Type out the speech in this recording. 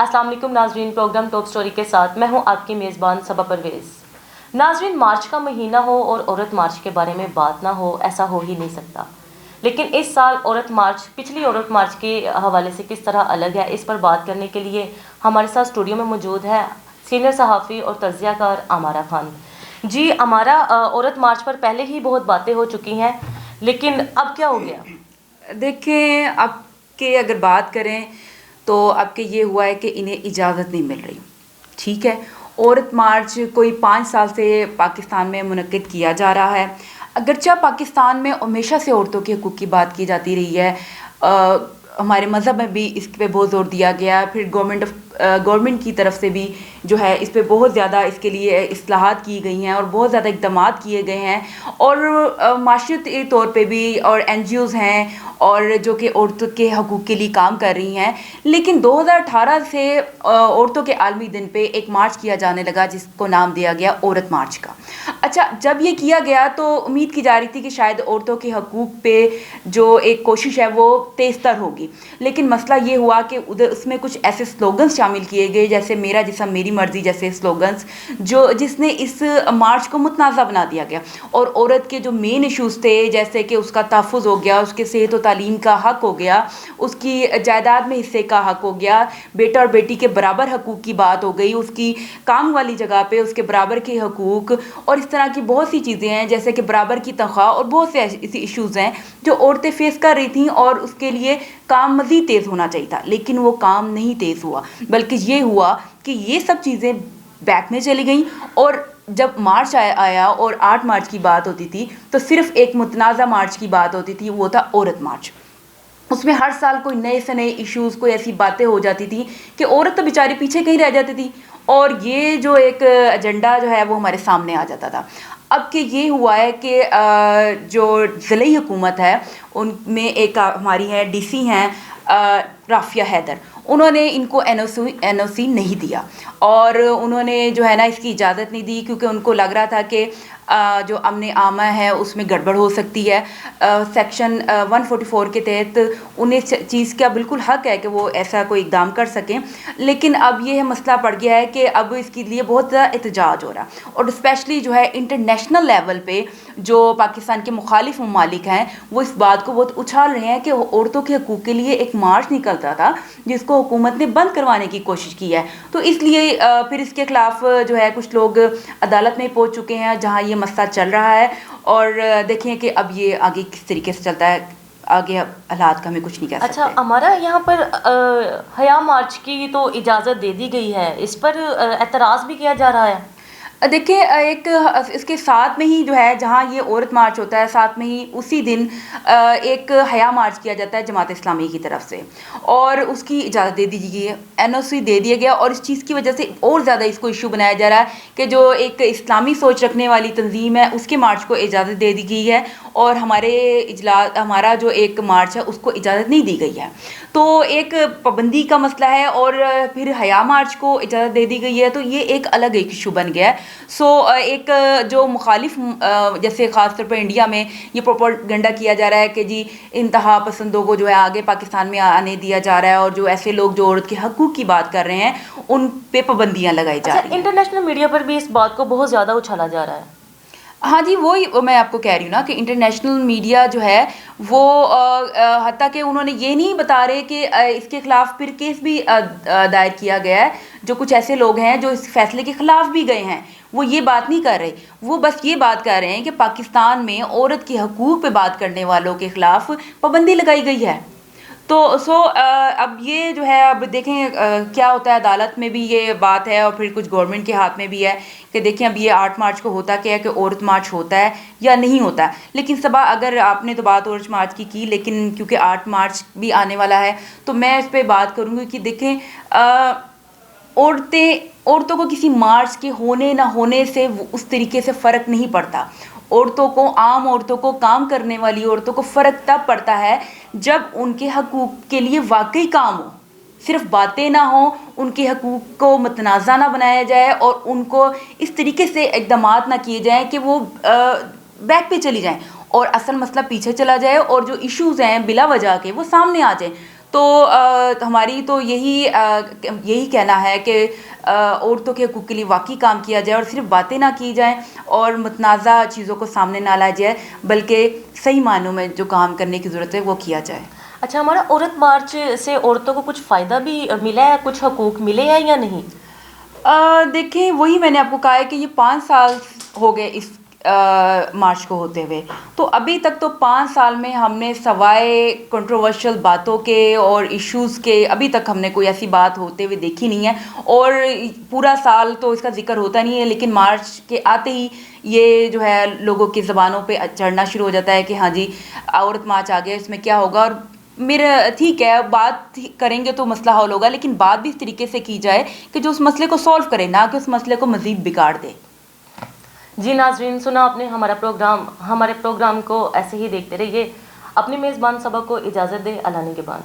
अस्सलाम वालेकुम नाजरीन, प्रोग्राम टॉप स्टोरी के साथ मैं हूं आपकी मेज़बान सबा परवेज़। नाजरीन, मार्च का महीना हो और औरत मार्च के बारे में बात ना हो, ऐसा हो ही नहीं सकता। लेकिन इस साल औरत मार्च पिछली औरत मार्च के हवाले से किस तरह अलग है, इस पर बात करने के लिए हमारे साथ स्टूडियो में मौजूद है सीनियर सहाफ़ी और तज्ज़ियाकार अमारा खान। जी अमारा, औरत मार्च पर पहले ही बहुत बातें हो चुकी हैं, लेकिन अब क्या हो गया? देखें, अब के अगर बात करें तो अब के ये हुआ है कि इन्हें इजाज़त नहीं मिल रही। ठीक है, औरत मार्च कोई 5 साल से पाकिस्तान में मुनक्किद किया जा रहा है। अगरचे पाकिस्तान में हमेशा से औरतों के हकूक़ की बात की जाती रही है, हमारे मज़हब में भी इस पे बहुत ज़ोर दिया गया, फिर गवर्नमेंट की तरफ से भी जो है इस पे बहुत ज़्यादा इसके लिए इस्लाहात की गई हैं और बहुत ज़्यादा इक़दामात किए गए हैं, और माशरती तौर पे भी और NGOs हैं और जो कि औरतों के हकूक़ के लिए काम कर रही हैं। लेकिन 2018 से औरतों के आलमी दिन पे एक मार्च किया जाने लगा जिसको नाम दिया गया औरत मार्च का। अच्छा, जब ये किया गया तो उम्मीद की जा रही थी कि शायद औरतों के हकूक़ पे जो एक कोशिश है वो तेज़तर होगी, लेकिन मसला ये हुआ कि उधर उसमें कुछ ऐसे स्लोगन्स शामिल किए गए जैसे मेरा जिस्म मेरी मर्ज़ी जैसे स्लोगन्स, जिसने इस मार्च को मुतनाज़ा बना दिया गया। और औरत के जो मेन इशूज़ थे जैसे कि उसका तहफ़्फ़ुज़ हो गया, उसके सेहत और तालीम का हक़ हो गया, उसकी जायदाद में हिस्से का हक़ हो गया, बेटा और बेटी के बराबर हकूक़ की बात हो गई, उसकी काम वाली जगह पे उसके बराबर के हकूक़, और इस तरह की बहुत सी चीज़ें हैं जैसे कि बराबर की तनख्वाह, और बहुत से ऐसे इशूज़ हैं जो औरतें फेस कर रही थीं और उसके लिए काम मज़ीद तेज़ होना चाहिए था, लेकिन वो काम नहीं तेज़ हुआ, बल्कि ये हुआ कि ये सब चीज़ें बैक में चली गईं। और जब मार्च आया और 8 मार्च की बात होती थी तो सिर्फ एक मुतनाज़ा मार्च की बात होती थी, वो था औरत मार्च। उसमें हर साल कोई नए से नए इश्यूज़, कोई ऐसी बातें हो जाती थी कि औरत तो बेचारी पीछे कहीं रह जाती थी और ये जो एक एजेंडा जो है वो हमारे सामने आ जाता था। अब कि ये हुआ है कि जो ज़िली हुकूमत है उनमें एक हमारी है DC हैं राफिया हैदर, उन्होंने इनको NOC नहीं दिया और उन्होंने जो है ना इसकी इजाज़त नहीं दी क्योंकि उनको लग रहा था कि जो अमन आमा है उसमें गड़बड़ हो सकती है। सेक्शन 144 के तहत उन्हें चीज़ का बिल्कुल हक़ है कि वो ऐसा कोई इक़दाम कर सकें, लेकिन अब ये मसला पड़ गया है कि अब इसके लिए बहुत ज़्यादा एहतजाज हो रहा है और स्पेशली जो है इंटरनेशनल लेवल पे जो पाकिस्तान के मुखालिफ ममालिक हैं वो इस बात को बहुत उछाल रहे हैं कि औरतों के हकूक़ के लिए एक मार्च निकलता था जिसको हुकूमत ने बंद करवाने की कोशिश की है। तो इसलिए फिर इसके ख़िलाफ़ जो है कुछ लोग अदालत में पहुंच चुके हैं जहां ये मसला चल रहा है, और देखें कि अब ये आगे किस तरीके से चलता है। आगे हालात का हमें कुछ नहीं कह सकते। अच्छा हमारा यहाँ पर हया मार्च की तो इजाज़त दे दी गई है, इस पर एतराज़ भी किया जा रहा है। देखिए, एक इसके साथ में ही जो है जहाँ ये औरत मार्च होता है साथ में ही उसी दिन एक हया मार्च किया जाता है जमात इस्लामी की तरफ से और उसकी इजाज़त दे दी गई है, NOC दे दिया गया, और इस चीज़ की वजह से और ज़्यादा इसको इशू बनाया जा रहा है कि जो एक इस्लामी सोच रखने वाली तंजीम है उसके मार्च को इजाज़त दे दी गई है और हमारा जो एक मार्च है उसको इजाज़त नहीं दी गई है। तो एक पाबंदी का मसला है और फिर हया मार्च को इजाज़त दे दी गई है, तो ये एक अलग एक इशू बन गया है। एक जो मुखालिफ जैसे ख़ास तौर पर इंडिया में ये प्रोपेगेंडा किया जा रहा है कि जी इंतहा पसंदों को जो है आगे पाकिस्तान में आने दिया जा रहा है और जो ऐसे लोग जो औरत के हकूक़ की बात कर रहे हैं उन पे पाबंदियाँ लगाई जा रही हैं। इंटरनेशनल मीडिया पर भी इस बात को बहुत ज़्यादा उछाला जा रहा है। हाँ जी, वही मैं आपको कह रही हूँ ना कि इंटरनेशनल मीडिया जो है वो हत्ता कि उन्होंने ये नहीं बता रहे कि इसके ख़िलाफ़ फिर केस भी दायर किया गया है। जो कुछ ऐसे लोग हैं जो इस फैसले के ख़िलाफ़ भी गए हैं वो ये बात नहीं कर रहे, वो बस ये बात कर रहे हैं कि पाकिस्तान में औरत के हकूक़ पे बात करने वालों के ख़िलाफ़ पाबंदी लगाई गई है। तो अब ये जो है अब देखें क्या होता है, अदालत में भी ये बात है और फिर कुछ गवर्नमेंट के हाथ में भी है कि देखें अब ये 8 मार्च को होता क्या है कि औरत मार्च होता है या नहीं होता है। लेकिन सबा अगर आपने तो बात औरत मार्च की लेकिन क्योंकि 8 मार्च भी आने वाला है तो मैं इस पर बात करूँगी कि देखें औरतों को किसी मार्च के होने ना होने से उस तरीके से फ़र्क नहीं पड़ता। आम औरतों को, काम करने वाली औरतों को फ़र्क तब पड़ता है जब उनके हकूक़ के लिए वाकई काम हो, सिर्फ बातें ना हो, उनके हकूक़ को मुतनाज़ा ना बनाया जाए और उनको इस तरीके से इक़दामात ना किए जाएँ कि वो बैक पे चली जाएँ और असल मसला पीछे चला जाए और जो इश्यूज़ हैं बिला वजह के वो सामने आ जाएँ। تو ہماری تو یہی کہنا ہے کہ عورتوں کے حقوق کے لیے واقعی کام کیا جائے اور صرف باتیں نہ کی جائیں اور متنازع چیزوں کو سامنے نہ لایا جائے، بلکہ صحیح معنوں میں جو کام کرنے کی ضرورت ہے وہ کیا جائے۔ اچھا، ہمارا عورت مارچ سے عورتوں کو کچھ فائدہ بھی ملا ہے، کچھ حقوق ملے ہیں یا نہیں؟ دیکھیں، وہی میں نے آپ کو کہا ہے کہ یہ 5 سال ہو گئے اس مارچ کو ہوتے ہوئے، تو ابھی تک تو 5 سال میں ہم نے سوائے کنٹروورشل باتوں کے اور ایشوز کے ابھی تک ہم نے کوئی ایسی بات ہوتے ہوئے دیکھی نہیں ہے، اور پورا سال تو اس کا ذکر ہوتا نہیں ہے، لیکن مارچ کے آتے ہی یہ جو ہے لوگوں کی زبانوں پہ چڑھنا شروع ہو جاتا ہے کہ ہاں جی عورت مارچ آ گیا، اس میں کیا ہوگا۔ اور میرا ٹھیک ہے، بات کریں گے تو مسئلہ حل ہوگا، لیکن بات بھی اس طریقے سے کی جائے کہ جو اس مسئلے کو سولو کرے، نہ کہ اس مسئلے کو مزید بگاڑ دے۔ جی ناظرین، سنا آپ نے ہمارے پروگرام کو ایسے ہی دیکھتے رہیے۔ اپنے میزبان صبا کو اجازت دیں، اللہ نگہبان۔